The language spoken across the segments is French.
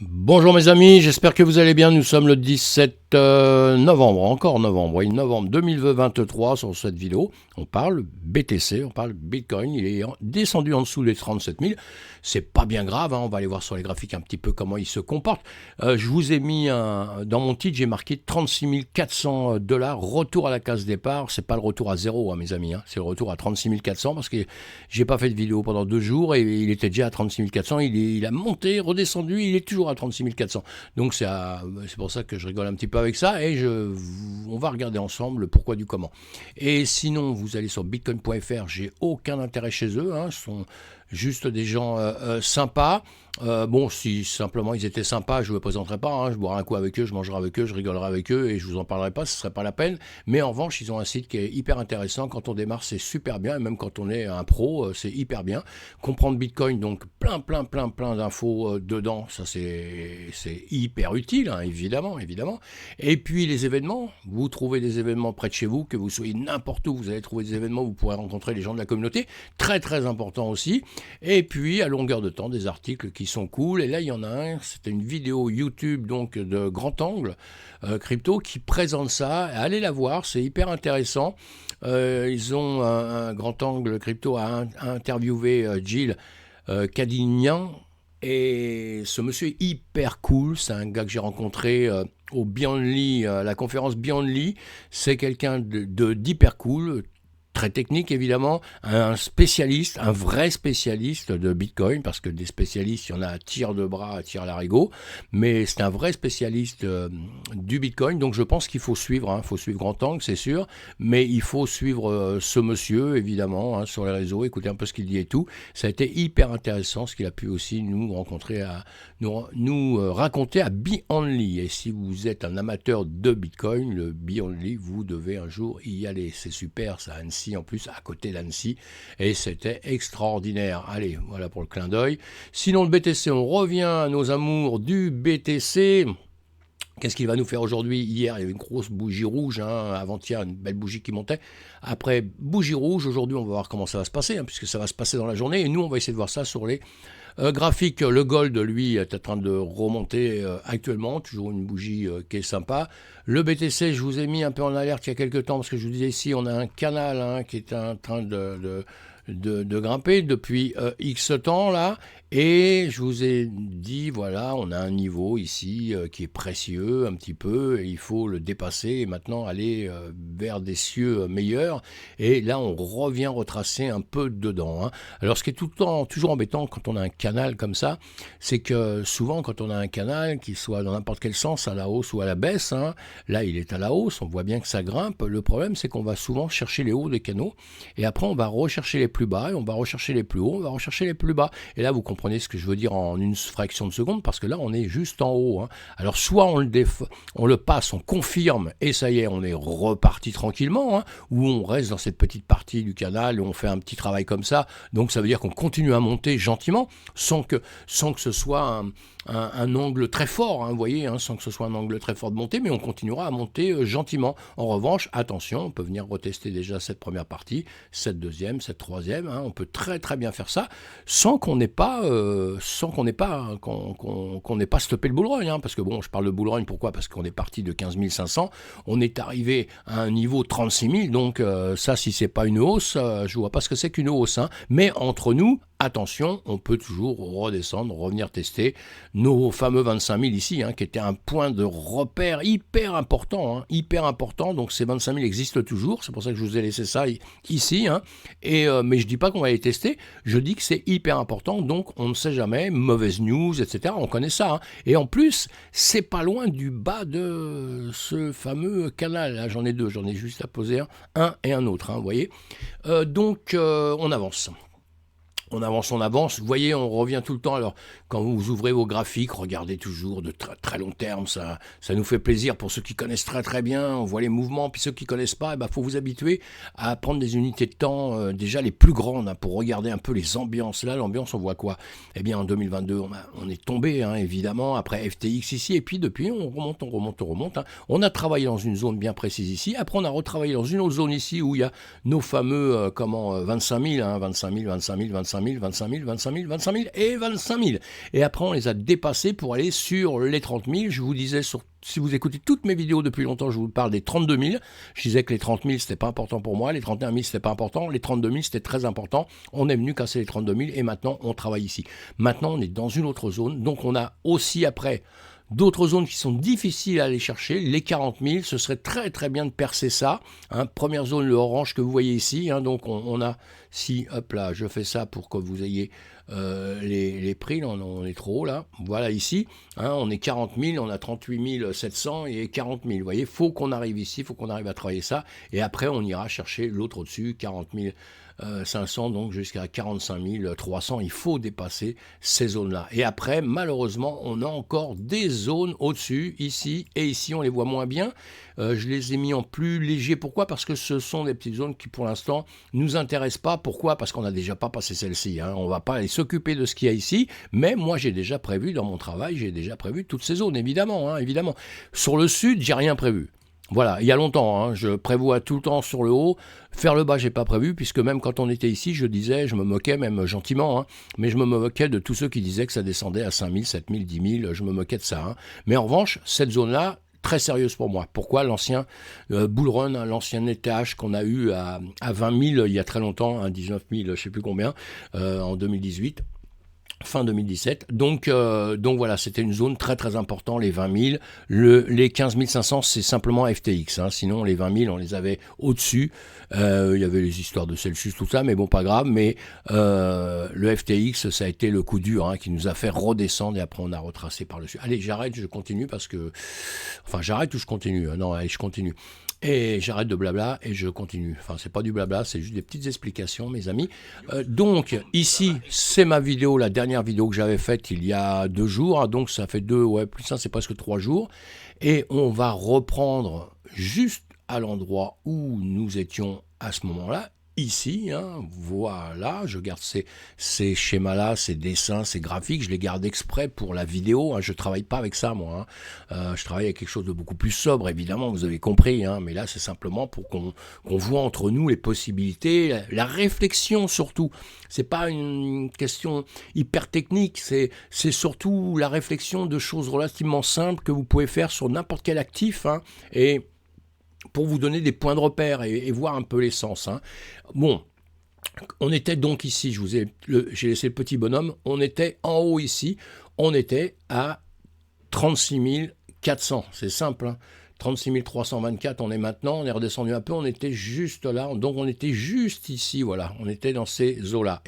Bonjour mes amis, j'espère que vous allez bien. Nous sommes le 17 novembre, encore novembre, oui, novembre 2023 sur cette vidéo. On parle BTC, on parle Bitcoin, il est descendu en dessous des 37 000. C'est pas bien grave, hein, on va aller voir sur les graphiques un petit peu comment il se comporte. Je vous ai mis dans mon titre, j'ai marqué 36 400 $, retour à la case départ. C'est pas le retour à zéro, hein, mes amis, hein, c'est le retour à 36 400 parce que j'ai pas fait de vidéo pendant 2 jours et il était déjà à 36 400. Il a monté, redescendu, il est toujours à 36 400. Donc c'est pour ça que je rigole un petit peu avec ça et on va regarder ensemble le pourquoi du comment. Et sinon, vous allez sur bitcoin.fr, j'ai aucun intérêt chez eux, hein, ce sont juste des gens sympas. Bon, si simplement ils étaient sympas, je ne vous présenterai pas, hein, je boirai un coup avec eux, je mangerai avec eux, je rigolerai avec eux et je vous en parlerai pas, ce serait pas la peine. Mais en revanche, ils ont un site qui est hyper intéressant. Quand on démarre, c'est super bien, et même quand on est un pro, c'est hyper bien. Comprendre Bitcoin, donc plein d'infos dedans, ça c'est hyper utile, hein, évidemment. Et puis les événements, vous trouvez des événements près de chez vous, que vous soyez n'importe où, vous allez trouver des événements où vous pourrez rencontrer les gens de la communauté, très important aussi. Et puis à longueur de temps, des articles qui sont cool. Et là, il y en a un, c'était une vidéo YouTube donc de grand angle crypto qui présente ça. Allez la voir, c'est hyper intéressant. Ils ont un grand angle crypto à interviewer Gilles Cadignan. Et ce monsieur est hyper cool. C'est un gars que j'ai rencontré au Beyondly, la conférence Beyondly. C'est quelqu'un d'hyper cool, très technique évidemment, un spécialiste, un vrai spécialiste de Bitcoin, parce que des spécialistes, il y en a à tire de bras, à tire larigot, mais c'est un vrai spécialiste du Bitcoin, donc je pense qu'il faut suivre, hein, faut suivre Grand Angle, c'est sûr, mais il faut suivre ce monsieur, évidemment, hein, sur les réseaux, écouter un peu ce qu'il dit et tout. Ça a été hyper intéressant, ce qu'il a pu aussi nous rencontrer, nous raconter à Beyondly. Et si vous êtes un amateur de Bitcoin, le Beyondly, vous devez un jour y aller. C'est super, ça, Annecy en plus, à côté d'Annecy, et c'était extraordinaire. Allez, voilà pour le clin d'œil. Sinon, le BTC, on revient à nos amours du BTC. Qu'est-ce qu'il va nous faire aujourd'hui? Hier, il y avait une grosse bougie rouge, hein, avant-hier, une belle bougie qui montait. Après, bougie rouge, aujourd'hui, on va voir comment ça va se passer, hein, puisque ça va se passer dans la journée, et nous, on va essayer de voir ça sur les graphiques. Le gold, lui, est en train de remonter actuellement, toujours une bougie qui est sympa. Le BTC, je vous ai mis un peu en alerte il y a quelques temps, parce que je vous disais ici, on a un canal hein, qui est en train de grimper depuis X temps là, et je vous ai dit voilà, on a un niveau ici qui est précieux un petit peu, et il faut le dépasser et maintenant aller vers des cieux meilleurs, et là on revient retracer un peu dedans, hein. Alors ce qui est tout le temps toujours embêtant quand on a un canal comme ça, c'est que souvent quand on a un canal qui soit dans n'importe quel sens, à la hausse ou à la baisse, hein, là il est à la hausse, on voit bien que ça grimpe. Le problème c'est qu'on va souvent chercher les hauts des canaux, et après on va rechercher les plus bas, et on va rechercher les plus hauts, on va rechercher les plus bas. Et là, vous comprenez ce que je veux dire en une fraction de seconde, parce que là, on est juste en haut, hein. Alors, soit on le passe, on confirme, et ça y est, on est reparti tranquillement, hein, ou on reste dans cette petite partie du canal, et on fait un petit travail comme ça. Donc, ça veut dire qu'on continue à monter gentiment, sans que ce soit un angle très fort, hein, vous voyez, hein, sans que ce soit un angle très fort de montée, mais on continuera à monter gentiment. En revanche, attention, on peut venir retester déjà cette première partie, cette deuxième, cette troisième, hein, on peut très bien faire ça sans qu'on n'ait pas, qu'on n'ait pas stoppé le bull run, hein, parce que bon, je parle de bull run, pourquoi? Parce qu'on est parti de 15 500, on est arrivé à un niveau 36 000, donc ça, si c'est pas une hausse, je vois pas ce que c'est qu'une hausse, hein, mais entre nous, attention, on peut toujours redescendre, revenir tester nos fameux 25 000 ici, hein, qui était un point de repère hyper important, hein, hyper important. Donc ces 25 000 existent toujours, c'est pour ça que je vous ai laissé ça ici, hein. Mais je dis pas qu'on va les tester, je dis que c'est hyper important, donc on ne sait jamais, mauvaise news, etc. On connaît ça, hein. Et en plus, c'est pas loin du bas de ce fameux canal. Là, j'en ai deux, j'en ai juste à poser un et un autre, hein, vous voyez. Donc on avance. On avance, vous voyez, on revient tout le temps. Alors, quand vous ouvrez vos graphiques, regardez toujours de très long terme, ça nous fait plaisir pour ceux qui connaissent très bien, on voit les mouvements, puis ceux qui connaissent pas, faut vous habituer à prendre des unités de temps, déjà les plus grandes, hein, pour regarder un peu les ambiances. Là, l'ambiance, on voit quoi? Eh bien, en 2022, on est tombé, hein, évidemment, après FTX ici, et puis depuis, on remonte, hein. On a travaillé dans une zone bien précise ici, après on a retravaillé dans une autre zone ici, où il y a nos fameux, 25 000, hein, 25 000, 25 000, 25 000, 25 000, 25 000 et 25 000. Et après, on les a dépassés pour aller sur les 30 000. Je vous disais, si vous écoutez toutes mes vidéos depuis longtemps, je vous parle des 32 000. Je disais que les 30 000, c'était pas important pour moi. Les 31 000, c'était pas important. Les 32 000, c'était très important. On est venu casser les 32 000 et maintenant, on travaille ici. Maintenant, on est dans une autre zone. Donc, on a aussi après d'autres zones qui sont difficiles à aller chercher, les 40 000, ce serait très très bien de percer ça. Hein. Première zone, le orange que vous voyez ici. Hein. Donc on a, si, hop là, je fais ça pour que vous ayez les prix, là, on est trop haut là. Voilà ici, hein, on est 40 000, on a 38 700 et 40 000. Vous voyez, il faut qu'on arrive ici, il faut qu'on arrive à travailler ça. Et après, on ira chercher l'autre au-dessus, 40 500, donc jusqu'à 45 300. Il faut dépasser ces zones-là. Et après, malheureusement, on a encore des zones au-dessus, ici et ici, on les voit moins bien. Je les ai mis en plus léger. Pourquoi? Parce que ce sont des petites zones qui, pour l'instant, nous intéressent pas. Pourquoi? Parce qu'on n'a déjà pas passé celle-ci. Hein. On ne va pas aller s'occuper de ce qu'il y a ici. Mais moi, j'ai déjà prévu, dans mon travail, j'ai déjà prévu toutes ces zones, évidemment. Hein, évidemment. Sur le sud, j'ai rien prévu. Voilà, il y a longtemps, hein, je prévois tout le temps sur le haut. Faire le bas, j'ai pas prévu, puisque même quand on était ici, je disais, je me moquais, même gentiment, hein, mais je me moquais de tous ceux qui disaient que ça descendait à 5 000, 7 000, 10 000, je me moquais de ça. Hein. Mais en revanche, cette zone-là, très sérieuse pour moi. Pourquoi? L'ancien bull run, hein, l'ancien étage qu'on a eu à 20 000 il y a très longtemps, hein, 19 000, je sais plus combien, en 2018. Fin 2017. Donc voilà, c'était une zone très très importante, les 20 000. Les 15 500, c'est simplement FTX. Hein. Sinon, les 20 000, on les avait au-dessus. Il y avait les histoires de Celsius, tout ça, mais bon, pas grave. Mais le FTX, ça a été le coup dur hein, qui nous a fait redescendre et après, on a retracé par le dessus. Allez, j'arrête, je continue parce que... Enfin, j'arrête ou je continue? Non, allez, je continue. Et j'arrête de blabla et je continue. Enfin, c'est pas du blabla, c'est juste des petites explications, mes amis. Donc, ici, c'est ma vidéo, la dernière vidéo que j'avais faite il y a 2 jours. Hein, donc, ça fait 2, ouais, plus ça, c'est presque 3 jours. Et on va reprendre juste à l'endroit où nous étions à ce moment-là. Ici, hein, voilà, je garde ces schémas-là, ces dessins, ces graphiques, je les garde exprès pour la vidéo, hein, je travaille pas avec ça moi, hein. Je travaille avec quelque chose de beaucoup plus sobre, évidemment, vous avez compris, hein, mais là c'est simplement pour qu'on voit entre nous les possibilités, la réflexion surtout, c'est pas une question hyper technique, c'est surtout la réflexion de choses relativement simples que vous pouvez faire sur n'importe quel actif, hein, et pour vous donner des points de repère et voir un peu l'essence. Hein. Bon, on était donc ici, j'ai laissé le petit bonhomme, on était en haut ici, on était à 36 400, c'est simple, hein. 36 324, on est maintenant, on est redescendu un peu, on était juste là, donc on était juste ici, voilà, on était dans ces eaux-là.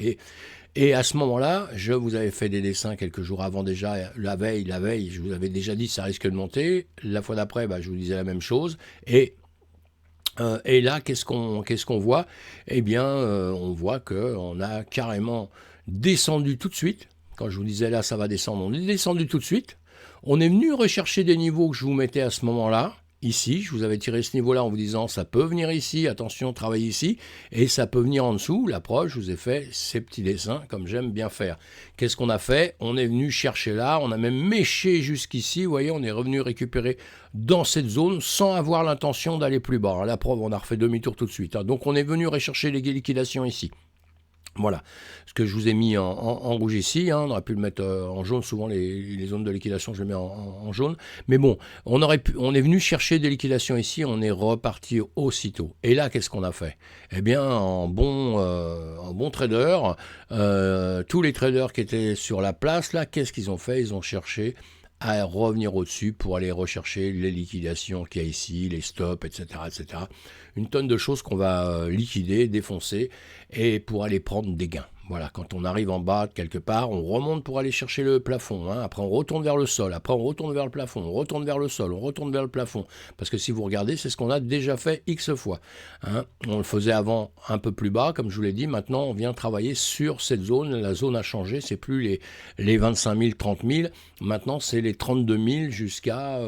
Et à ce moment-là, je vous avais fait des dessins quelques jours avant déjà, la veille, je vous avais déjà dit ça risque de monter, la fois d'après, je vous disais la même chose, et là, qu'est-ce qu'on voit? Eh bien, on voit qu'on a carrément descendu tout de suite. Quand je vous disais là, ça va descendre, on est descendu tout de suite. On est venu rechercher des niveaux que je vous mettais à ce moment-là. Ici, je vous avais tiré ce niveau-là en vous disant ça peut venir ici, attention, travaillez ici, et ça peut venir en dessous. L'approche, je vous ai fait ces petits dessins comme j'aime bien faire. Qu'est-ce qu'on a fait? On est venu chercher là, on a même méché jusqu'ici, vous voyez, on est revenu récupérer dans cette zone sans avoir l'intention d'aller plus bas. La preuve, on a refait demi-tour tout de suite. Donc on est venu rechercher les liquidations ici. Voilà, ce que je vous ai mis en rouge ici, hein, on aurait pu le mettre en jaune, souvent les zones de liquidation je les mets en jaune, mais bon, on est venu chercher des liquidations ici, on est reparti aussitôt. Et là, qu'est-ce qu'on a fait? Eh bien, en bon trader, tous les traders qui étaient sur la place, là, qu'est-ce qu'ils ont fait? Ils ont cherché à revenir au-dessus pour aller rechercher les liquidations qu'il y a ici, les stops, etc., etc. Une tonne de choses qu'on va liquider, défoncer, et pour aller prendre des gains. Voilà, quand on arrive en bas de quelque part, on remonte pour aller chercher le plafond. Hein. Après, on retourne vers le sol. Après, on retourne vers le plafond. On retourne vers le sol. On retourne vers le plafond. Parce que si vous regardez, c'est ce qu'on a déjà fait X fois. Hein. On le faisait avant un peu plus bas, comme je vous l'ai dit. Maintenant, on vient travailler sur cette zone. La zone a changé. C'est plus les 25 000, 30 000. Maintenant, c'est les 32 000 jusqu'à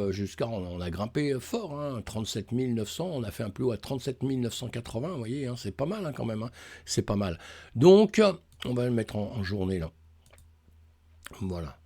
on a grimpé fort. Hein. 37 900. On a fait un plus haut à 37 980. Vous voyez, hein, c'est pas mal hein, quand même. Hein. C'est pas mal. Donc... on va le mettre en journée là. Voilà.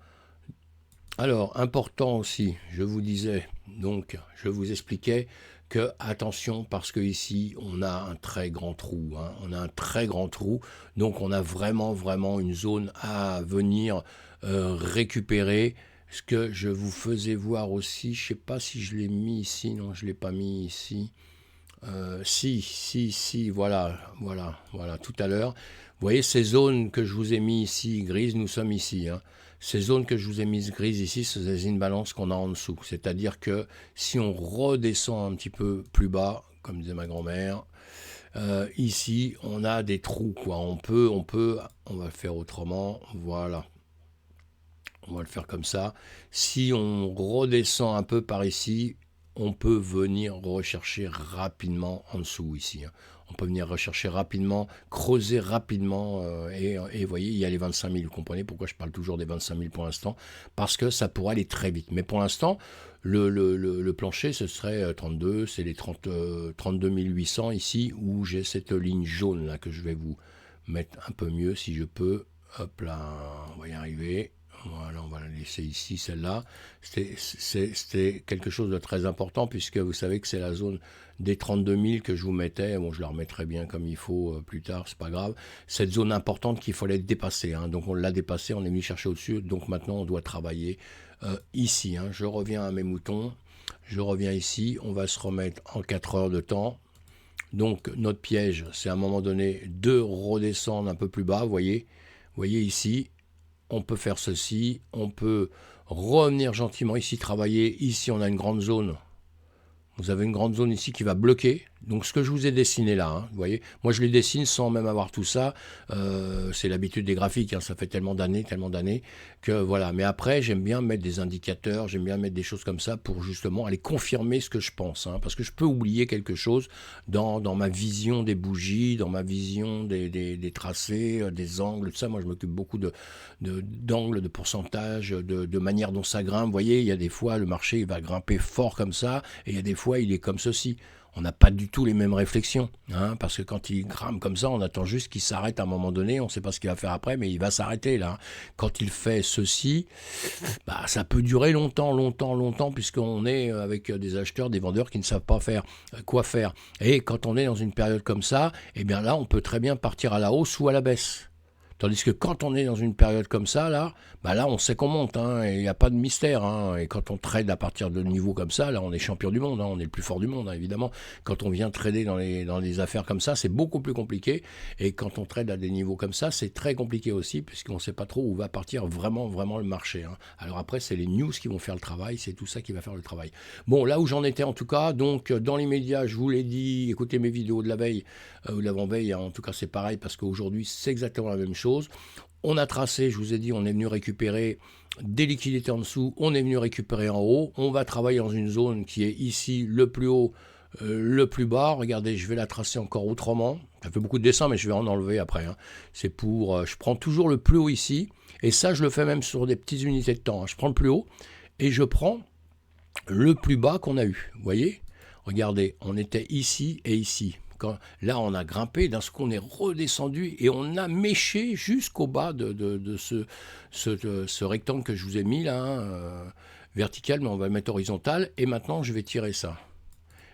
Alors, important aussi, je vous disais, donc, je vous expliquais que attention parce que ici on a un très grand trou, hein. On a un très grand trou, donc on a vraiment une zone à venir récupérer. Ce que je vous faisais voir aussi, je sais pas si je l'ai mis ici, non je l'ai pas mis ici. Si, voilà, tout à l'heure. Vous voyez ces zones que je vous ai mis ici, grises, nous sommes ici, hein. Ces zones que je vous ai mises grises ici, c'est des imbalances qu'on a en dessous. C'est-à-dire que si on redescend un petit peu plus bas, comme disait ma grand-mère, ici, on a des trous, quoi. On va le faire autrement, voilà. On va le faire comme ça. Si on redescend un peu par ici, on peut venir rechercher rapidement en dessous ici, hein. On peut venir rechercher rapidement, creuser rapidement. Et vous voyez, il y a les 25 000. Vous comprenez pourquoi je parle toujours des 25 000 pour l'instant? Parce que ça pourrait aller très vite. Mais pour l'instant, le plancher, ce serait 32. C'est les 32 800 ici où j'ai cette ligne jaune là que je vais vous mettre un peu mieux si je peux. Hop là, on va y arriver. Voilà, on va la laisser ici, celle-là. C'était quelque chose de très important puisque vous savez que c'est la zone des 32 000 que je vous mettais. Bon, je la remettrai bien comme il faut plus tard, c'est pas grave. Cette zone importante qu'il fallait dépasser, hein. Donc on l'a dépassé, on est venu chercher au-dessus. Donc maintenant, on doit travailler ici, hein. Je reviens à mes moutons. Je reviens ici. On va se remettre en 4 heures de temps. Donc notre piège, c'est à un moment donné de redescendre un peu plus bas, vous voyez ici. On peut faire ceci, on peut revenir gentiment ici travailler. Ici, on a une grande zone. Vous avez une grande zone ici qui va bloquer. Donc ce que je vous ai dessiné là, hein, vous voyez, moi je les dessine sans même avoir tout ça. C'est l'habitude des graphiques, hein, ça fait tellement d'années que voilà. Mais après, j'aime bien mettre des indicateurs, j'aime bien mettre des choses comme ça pour justement aller confirmer ce que je pense, hein, parce que je peux oublier quelque chose dans ma vision des bougies, dans ma vision des tracés, des angles, tout ça. Moi je m'occupe beaucoup d'angles, de pourcentage, de manière dont ça grimpe. Vous voyez, il y a des fois le marché il va grimper fort comme ça, et il y a des fois il est comme ceci. On n'a pas du tout les mêmes réflexions, hein, parce que quand il grimpe comme ça, on attend juste qu'il s'arrête à un moment donné, on ne sait pas ce qu'il va faire après, mais il va s'arrêter là. Quand il fait ceci, bah, ça peut durer longtemps, puisqu'on est avec des acheteurs, des vendeurs qui ne savent pas faire quoi faire. Et quand on est dans une période comme ça, eh bien là, on peut très bien partir à la hausse ou à la baisse. Tandis que quand on est dans une période comme ça, là on sait qu'on monte, hein, et il n'y a pas de mystère, hein, et quand on trade à partir de niveaux comme ça, là, on est champion du monde, hein, on est le plus fort du monde, hein, évidemment. Quand on vient trader dans les affaires comme ça, c'est beaucoup plus compliqué, et quand on trade à des niveaux comme ça, c'est très compliqué aussi, puisqu'on ne sait pas trop où va partir vraiment le marché, hein. Alors après, c'est les news qui vont faire le travail, c'est tout ça qui va faire le travail. Bon, là où j'en étais en tout cas, donc dans l'immédiat, je vous l'ai dit, écoutez mes vidéos de la veille, ou de l'avant-veille, hein, en tout cas c'est pareil, parce qu'aujourd'hui, c'est exactement la même chose. On a tracé, je vous ai dit, on est venu récupérer des liquidités en dessous, on est venu récupérer en haut, on va travailler dans une zone qui est ici le plus haut, le plus bas. Regardez, je vais la tracer encore autrement. Ça fait beaucoup de dessins, mais je vais en enlever après, hein. C'est pour, je prends toujours le plus haut ici, et ça je le fais même sur des petites unités de temps, hein. Je prends le plus haut et je prends le plus bas qu'on a eu. Vous voyez? Regardez, on était ici et ici. Là, on a grimpé, d'un coup, on est redescendu et on a méché jusqu'au bas de ce rectangle que je vous ai mis là, hein, vertical, mais on va le mettre horizontal. Et maintenant, je vais tirer ça.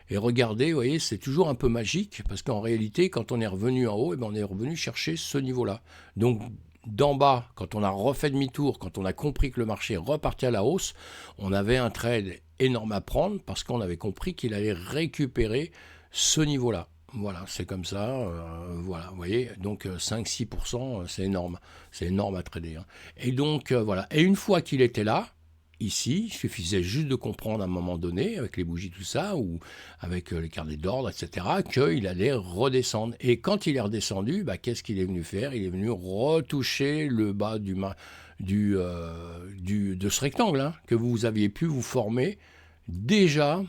Et regardez, vous voyez, c'est toujours un peu magique, parce qu'en réalité, quand on est revenu en haut, on est revenu chercher ce niveau-là. Donc, d'en bas, quand on a refait demi-tour, quand on a compris que le marché repartait à la hausse, on avait un trade énorme à prendre, parce qu'on avait compris qu'il allait récupérer ce niveau-là. Voilà, c'est comme ça, voilà, vous voyez, donc 5-6%, c'est énorme à trader, hein. Et donc, voilà, et une fois qu'il était là, ici, il suffisait juste de comprendre à un moment donné, avec les bougies, tout ça, ou avec les carnets d'ordre, etc., qu'il allait redescendre. Et quand il est redescendu, qu'est-ce qu'il est venu faire? Il est venu retoucher le bas de ce rectangle, hein, que vous aviez pu vous former déjà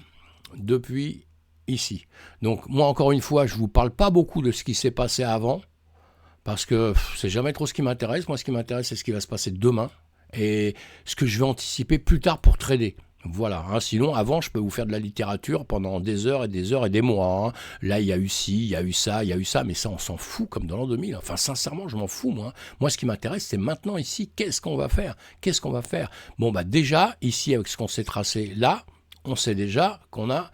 depuis ici. Donc moi encore une fois, je ne vous parle pas beaucoup de ce qui s'est passé avant, parce que c'est jamais trop ce qui m'intéresse. Moi ce qui m'intéresse, c'est ce qui va se passer demain, et ce que je vais anticiper plus tard pour trader. Voilà, hein. Sinon avant je peux vous faire de la littérature pendant des heures et des mois, hein. Là il y a eu ci, il y a eu ça, mais ça on s'en fout comme dans l'an 2000. Enfin sincèrement je m'en fous moi. Moi ce qui m'intéresse c'est maintenant ici, qu'est-ce qu'on va faire? Bon déjà ici avec ce qu'on s'est tracé là, on sait déjà qu'on a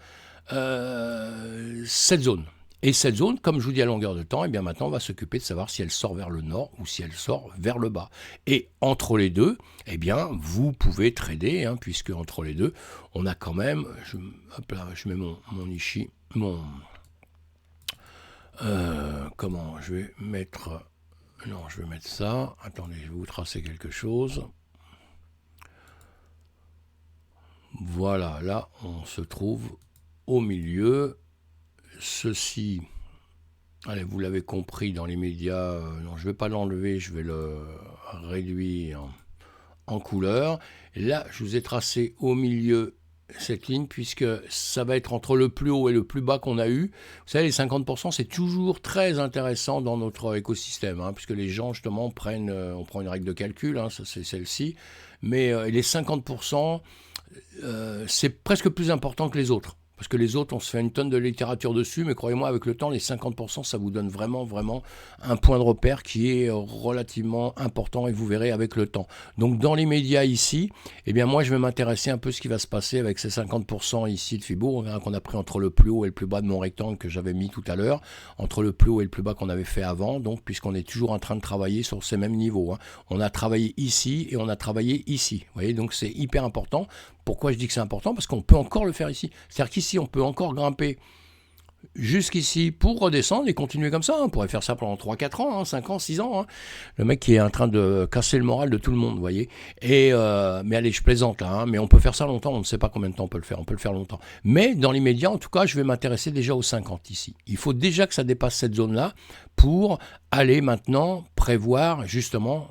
cette zone. Et cette zone, comme je vous dis à longueur de temps, et bien maintenant on va s'occuper de savoir si elle sort vers le nord ou si elle sort vers le bas. Et entre les deux, eh bien vous pouvez trader, hein, puisque entre les deux, on a quand même, hop là, je mets mon Nishi, comment, je vais mettre, non, je vais mettre ça, attendez, je vais vous tracer quelque chose. Voilà, là, on se trouve au milieu. Ceci, allez, vous l'avez compris dans les médias, non, je ne vais pas l'enlever, je vais le réduire en couleur. Et là, je vous ai tracé au milieu cette ligne, puisque ça va être entre le plus haut et le plus bas qu'on a eu. Vous savez, les 50%, c'est toujours très intéressant dans notre écosystème, hein, puisque les gens, justement, on prend une règle de calcul, hein, ça c'est celle-ci, mais les 50%, c'est presque plus important que les autres. Parce que les autres, on se fait une tonne de littérature dessus, mais croyez-moi, avec le temps, les 50%, ça vous donne vraiment, vraiment un point de repère qui est relativement important, et vous verrez avec le temps. Donc, dans les médias ici, eh bien, moi, je vais m'intéresser un peu à ce qui va se passer avec ces 50% ici de Fibo. On verra qu'on a pris entre le plus haut et le plus bas de mon rectangle que j'avais mis tout à l'heure, entre le plus haut et le plus bas qu'on avait fait avant, donc, puisqu'on est toujours en train de travailler sur ces mêmes niveaux, hein. On a travaillé ici et on a travaillé ici. Vous voyez, donc c'est hyper important. Pourquoi je dis que c'est important? Parce qu'on peut encore le faire ici. C'est-à-dire qu'ici, on peut encore grimper jusqu'ici pour redescendre et continuer comme ça. On pourrait faire ça pendant 3-4 ans, hein, 5 ans, 6 ans. Hein. Le mec qui est en train de casser le moral de tout le monde, vous voyez. Mais allez, je plaisante là, hein, mais on peut faire ça longtemps. On ne sait pas combien de temps on peut le faire. On peut le faire longtemps. Mais dans les médias, en tout cas, je vais m'intéresser déjà aux 50 ici. Il faut déjà que ça dépasse cette zone-là pour aller maintenant prévoir justement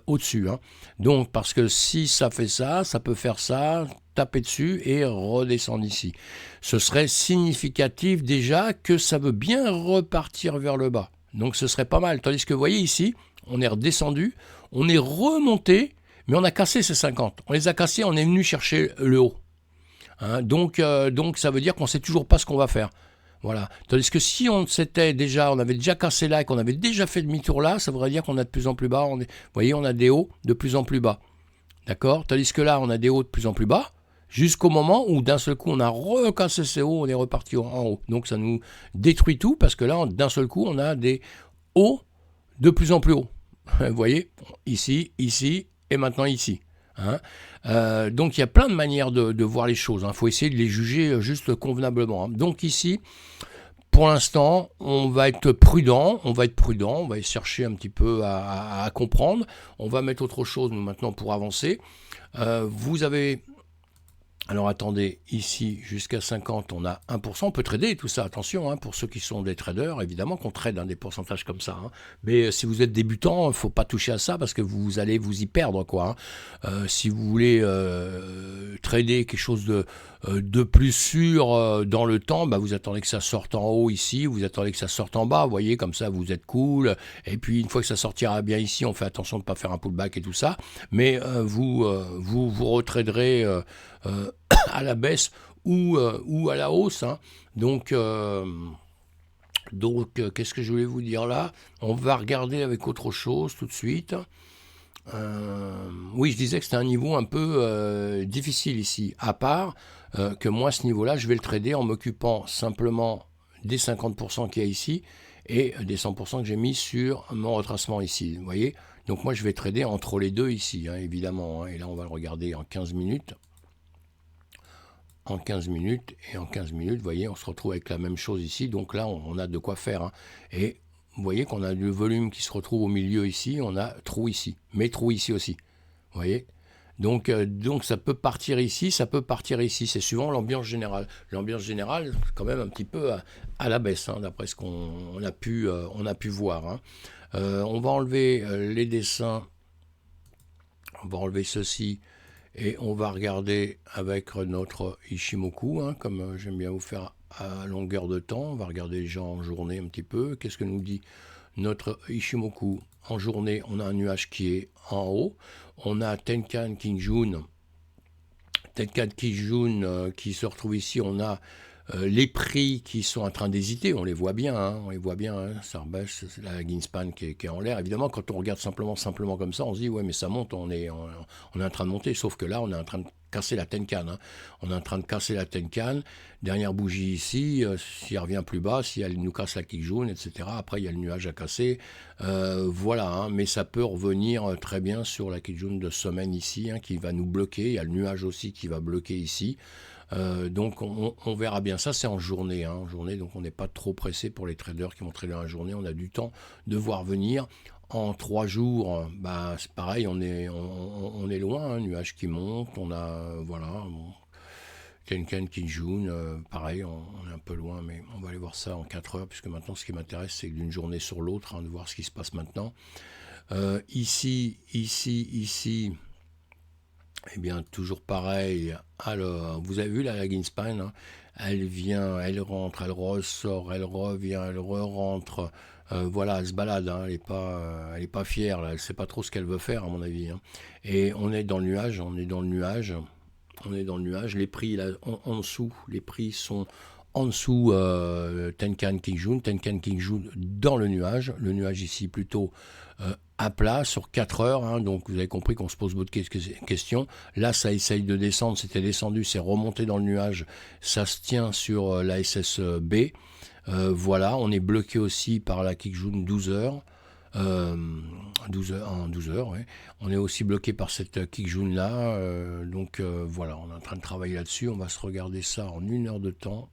au-dessus. Hein. Donc, parce que si ça fait ça, ça peut faire ça, taper dessus et redescendre ici. Ce serait significatif déjà que ça veut bien repartir vers le bas. Donc, ce serait pas mal. Tandis que vous voyez ici, on est redescendu, on est remonté, mais on a cassé ces 50. On les a cassés, on est venu chercher le haut. Hein, donc, ça veut dire qu'on ne sait toujours pas ce qu'on va faire. Voilà. Tandis que si on avait déjà cassé là et qu'on avait déjà fait demi-tour là, ça voudrait dire qu'on a de plus en plus bas. Vous voyez, on a des hauts de plus en plus bas. D'accord? Tandis que là, on a des hauts de plus en plus bas, jusqu'au moment où d'un seul coup, on a recassé ces hauts, on est reparti en haut. Donc ça nous détruit tout, parce que là, d'un seul coup, on a des hauts de plus en plus hauts. Vous voyez? Ici, ici, et maintenant ici. Hein, donc il y a plein de manières de voir les choses. Il faut essayer de les juger juste convenablement. Hein. Donc ici, pour l'instant, on va être prudent, on va chercher un petit peu à comprendre. On va mettre autre chose nous maintenant pour avancer. Vous avez... Alors attendez, ici, jusqu'à 50, on a 1%. On peut trader tout ça, attention, hein, pour ceux qui sont des traders, évidemment qu'on trade des pourcentages comme ça. Hein. Mais si vous êtes débutant, il ne faut pas toucher à ça parce que vous allez vous y perdre. Quoi, hein. Si vous voulez trader quelque chose de plus sûr dans le temps, bah, vous attendez que ça sorte en haut ici, vous attendez que ça sorte en bas, vous voyez, comme ça vous êtes cool. Et puis une fois que ça sortira bien ici, on fait attention de ne pas faire un pullback et tout ça. Mais vous retraderez... à la baisse ou à la hausse. Hein. Donc, qu'est-ce que je voulais vous dire là? On va regarder avec autre chose tout de suite. Oui, je disais que c'était un niveau un peu difficile ici, à part que moi, ce niveau-là, je vais le trader en m'occupant simplement des 50% qu'il y a ici et des 100% que j'ai mis sur mon retracement ici. Vous voyez? Donc moi, je vais trader entre les deux ici, hein, évidemment. Hein, et là, on va le regarder en 15 minutes. En 15 minutes, et en 15 minutes, vous voyez, on se retrouve avec la même chose ici, donc là, on a de quoi faire. Hein. Et vous voyez qu'on a le volume qui se retrouve au milieu ici, on a trou ici, mais trou ici aussi. Vous voyez? Donc ça peut partir ici, ça peut partir ici, c'est suivant l'ambiance générale. L'ambiance générale, quand même un petit peu à la baisse, hein, d'après ce qu'on a pu voir. Hein. On va enlever les dessins, on va enlever ceci, et on va regarder avec notre Ishimoku, hein, comme j'aime bien vous faire à longueur de temps. On va regarder les gens en journée un petit peu. Qu'est-ce que nous dit notre Ishimoku? En journée, on a un nuage qui est en haut. On a Tenkan Kijun. Tenkan Kijun qui se retrouve ici. On a les prix qui sont en train d'hésiter, on les voit bien, hein, ça rebaisse, c'est la Greenspan qui est en l'air. Évidemment, quand on regarde simplement comme ça, on se dit, ouais, mais ça monte, on est en train de monter, sauf que là, on est en train de casser la Tenkan. Hein. On est en train de casser la Tenkan. Dernière bougie ici, si elle revient plus bas, si elle nous casse la kick jaune, etc. Après, il y a le nuage à casser. Voilà, hein, mais ça peut revenir très bien sur la kick jaune de semaine ici, hein, qui va nous bloquer. Il y a le nuage aussi qui va bloquer ici. Donc on verra bien. Ça c'est en journée, hein, en journée, donc on n'est pas trop pressé pour les traders qui vont trader en journée. On a du temps de voir venir. En 3 jours, bah, c'est pareil, on est loin, hein, nuage qui monte, on a, voilà, bon, Tenkan qui jaune, pareil, on est un peu loin, mais on va aller voir ça en 4 heures, puisque maintenant ce qui m'intéresse c'est d'une journée sur l'autre, hein, de voir ce qui se passe maintenant. Ici, eh bien, toujours pareil. Alors, vous avez vu la Laginspan, hein, elle vient, elle rentre, elle ressort, elle revient, elle re-rentre. Voilà, elle se balade, hein, elle est pas fière, là, elle sait pas trop ce qu'elle veut faire, à mon avis. Hein. Et on est dans le nuage, on est dans le nuage, on est dans le nuage. Les prix, là, en dessous, les prix sont en dessous Tenkan Kijun dans le nuage ici plutôt à plat sur 4 heures, hein, donc vous avez compris qu'on se pose beaucoup de questions. Là ça essaye de descendre, c'était descendu, c'est remonté dans le nuage, ça se tient sur la SSB, voilà, on est bloqué aussi par la Kijun 12 heures. 12 heures, ouais. On est aussi bloqué par cette kick jaune là, donc voilà, on est en train de travailler là-dessus, on va se regarder ça en 1 heure de temps.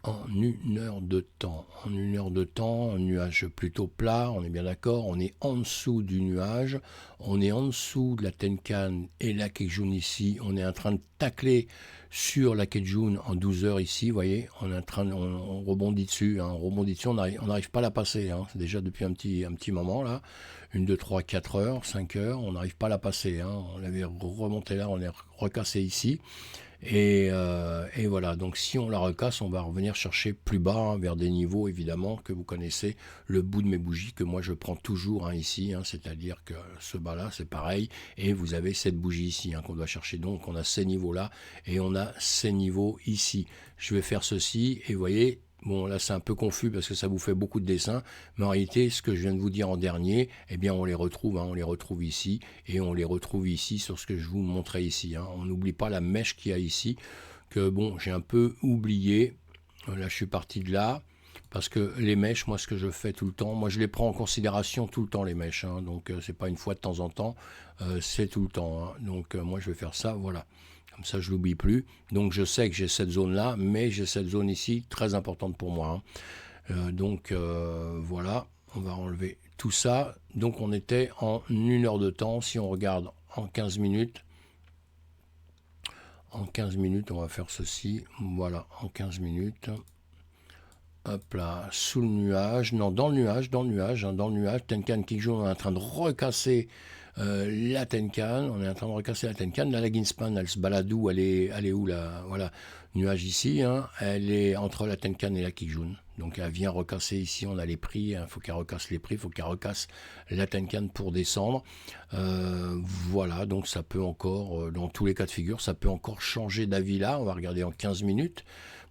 En 1 heure de temps, un nuage plutôt plat, on est bien d'accord, on est en dessous du nuage, on est en dessous de la Tenkan et la Kekjun ici, on est en train de tacler sur la Kekjun en 12 heures ici, vous voyez, on rebondit dessus, hein, on n'arrive pas à la passer, hein, c'est déjà depuis un petit moment là, 1, 2, 3, 4 heures, 5 heures, on n'arrive pas à la passer, hein, on l'avait remonté là, on est recassé ici. Et voilà, donc si on la recasse, on va revenir chercher plus bas, hein, vers des niveaux évidemment que vous connaissez, le bout de mes bougies que moi je prends toujours, hein, ici, hein, c'est-à-dire que ce bas là c'est pareil, et vous avez cette bougie ici, hein, qu'on doit chercher, donc on a ces niveaux là et on a ces niveaux ici. Je vais faire ceci et vous voyez, bon là c'est un peu confus parce que ça vous fait beaucoup de dessins, mais en réalité ce que je viens de vous dire en dernier, eh bien on les retrouve, hein, on les retrouve ici et on les retrouve ici sur ce que je vous montrais ici, hein. On n'oublie pas la mèche qu'il y a ici, que bon j'ai un peu oublié, là je suis parti de là, parce que les mèches, moi ce que je fais tout le temps, moi je les prends en considération tout le temps les mèches, hein, donc c'est pas une fois de temps en temps, c'est tout le temps, hein. Donc moi je vais faire ça, voilà. Comme ça, je ne l'oublie plus. Donc, je sais que j'ai cette zone-là, mais j'ai cette zone ici, très importante pour moi. Hein. Donc, voilà, on va enlever tout ça. Donc, on était en 1 heure de temps. Si on regarde en 15 minutes, on va faire ceci. Voilà, en 15 minutes. Hop là, sous le nuage, non, dans le nuage, Tenkan Kijun, on est en train de recasser la Tenkan, la Laginspan, elle se balade où, elle est où là, voilà, nuage ici, hein, elle est entre la Tenkan et la Kijun, donc elle vient recasser ici, on a les prix, il faut qu'elle recasse les prix, il faut qu'elle recasse la Tenkan pour descendre, voilà, donc ça peut encore, dans tous les cas de figure, ça peut encore changer d'avis là, on va regarder en 15 minutes.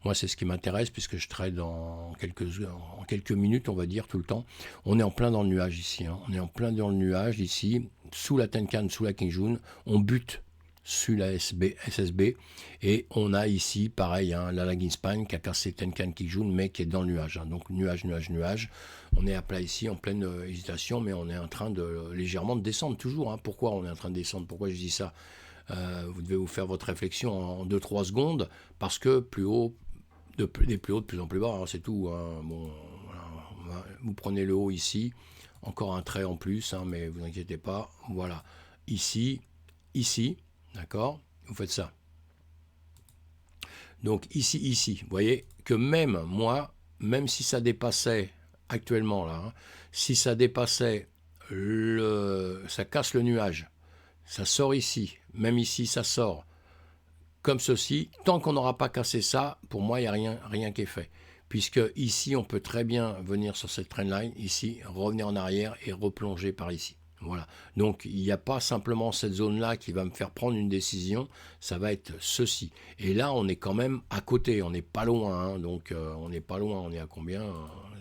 Moi, c'est ce qui m'intéresse puisque je trade en quelques minutes, on va dire, tout le temps. On est en plein dans le nuage ici. Hein. On est en plein dans le nuage ici, sous la Tenkan, sous la Kijun. On bute sur la SSB. Et on a ici, pareil, hein, la Laginspan qui a cassé Tenkan Kijun, mais qui est dans le nuage. Hein. Donc nuage. On est à plat ici, en pleine hésitation, mais on est en train de légèrement de descendre toujours. Hein. Pourquoi on est en train de descendre? Pourquoi je dis ça? Vous devez vous faire votre réflexion en 2-3 secondes, parce que plus haut, des plus hauts de plus en plus bas, hein, c'est tout. Hein. Bon, voilà, vous prenez le haut ici, encore un trait en plus, hein, mais vous inquiétez pas. Voilà, ici, d'accord. Vous faites ça. Donc ici, vous voyez que même moi, même si ça dépassait actuellement là, hein, si ça dépassait ça casse le nuage, ça sort ici, même ici ça sort. Comme ceci, tant qu'on n'aura pas cassé ça, pour moi, il n'y a rien qui est fait. Puisque ici, on peut très bien venir sur cette trendline, ici, revenir en arrière et replonger par ici. Voilà. Donc, il n'y a pas simplement cette zone-là qui va me faire prendre une décision, ça va être ceci. Et là, on est quand même à côté, on n'est pas loin. Hein, donc, on n'est pas loin, on est à combien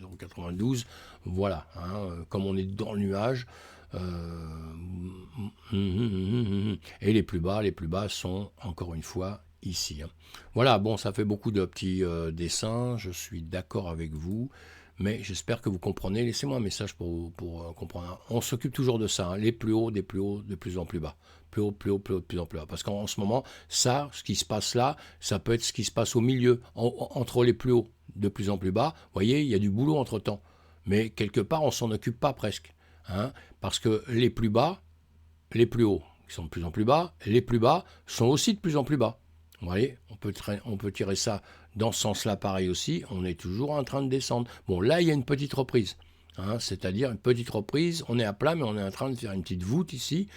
0,92. Voilà. Hein, comme on est dans le nuage, Et les plus bas sont encore une fois ici. Voilà, bon, ça fait beaucoup de petits dessins, je suis d'accord avec vous, mais j'espère que vous comprenez. Laissez-moi un message pour comprendre. On s'occupe toujours de ça, les plus hauts, des plus hauts, de plus en plus bas. Plus haut, plus haut, plus haut, de plus en plus bas. Parce qu'en ce moment, ça, ce qui se passe là, ça peut être ce qui se passe au milieu, entre les plus hauts, de plus en plus bas. Vous voyez, il y a du boulot entre-temps. Mais quelque part, on s'en occupe pas presque. Parce que les plus bas, les plus hauts, qui sont de plus en plus bas, les plus bas sont aussi de plus en plus bas. Vous voyez, on peut tirer ça dans ce sens-là pareil aussi, on est toujours en train de descendre. Bon, là, il y a une petite reprise, c'est-à-dire une petite reprise, on est à plat, mais on est en train de faire une petite voûte ici,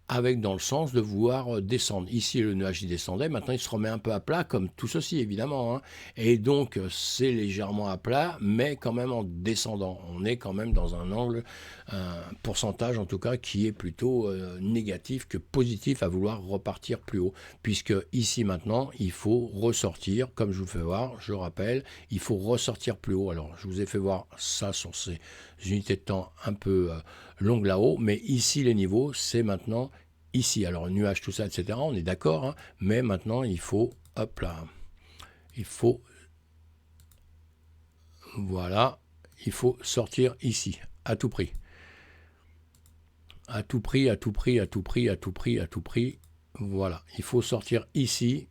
avec dans le sens de vouloir descendre. Ici, le nuage il descendait, maintenant il se remet un peu à plat, comme tout ceci évidemment. Et donc, c'est légèrement à plat, mais quand même en descendant. On est quand même dans un angle, un pourcentage en tout cas, qui est plutôt négatif que positif à vouloir repartir plus haut. Puisque ici maintenant, il faut ressortir, comme je vous fais voir, je rappelle, il faut ressortir plus haut. Alors, je vous ai fait voir ça sur ces unités de temps un peu longues là-haut, mais ici les niveaux, c'est maintenant ici. Alors nuage, tout ça, etc., on est d'accord, mais maintenant il faut, hop là, il faut, voilà, il faut sortir ici, à tout prix. À tout prix, à tout prix, à tout prix, à tout prix, à tout prix, voilà, il faut sortir ici,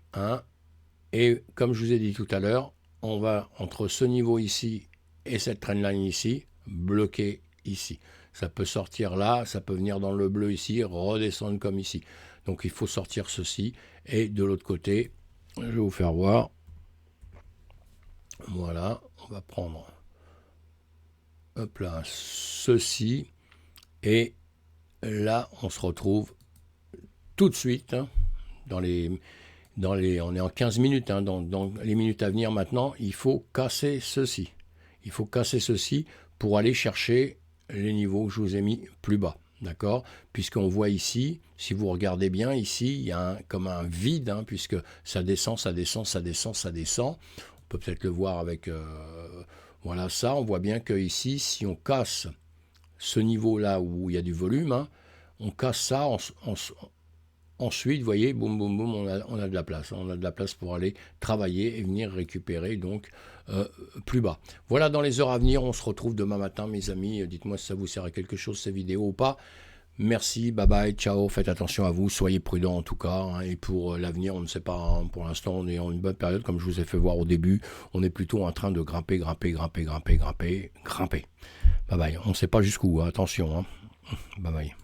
et comme je vous ai dit tout à l'heure, on va entre ce niveau ici et cette trendline ici, bloquer ici. Ça peut sortir là, ça peut venir dans le bleu ici, redescendre comme ici. Donc il faut sortir ceci. Et de l'autre côté, je vais vous faire voir. Voilà, on va prendre hop là, ceci. Et là, on se retrouve tout de suite on est en 15 minutes. Dans les minutes à venir maintenant, il faut casser ceci. Il faut casser ceci pour aller chercher les niveaux que je vous ai mis plus bas, d'accord? Puisqu'on voit ici, si vous regardez bien, ici, il y a comme un vide, puisque ça descend, ça descend, ça descend, ça descend. On peut peut-être le voir avec, voilà ça, on voit bien que ici, si on casse ce niveau-là où il y a du volume, on casse ça, ensuite, vous voyez, boum, boum, boum, on a de la place. On a de la place pour aller travailler et venir récupérer donc plus bas. Voilà, dans les heures à venir, on se retrouve demain matin, mes amis. Dites-moi si ça vous sert à quelque chose, ces vidéos ou pas. Merci, bye bye, ciao, faites attention à vous, soyez prudents en tout cas. Et pour l'avenir, on ne sait pas, pour l'instant, on est en une bonne période, comme je vous ai fait voir au début. On est plutôt en train de grimper, grimper, grimper, grimper, grimper, grimper. Bye bye, on ne sait pas jusqu'où, attention. Bye bye.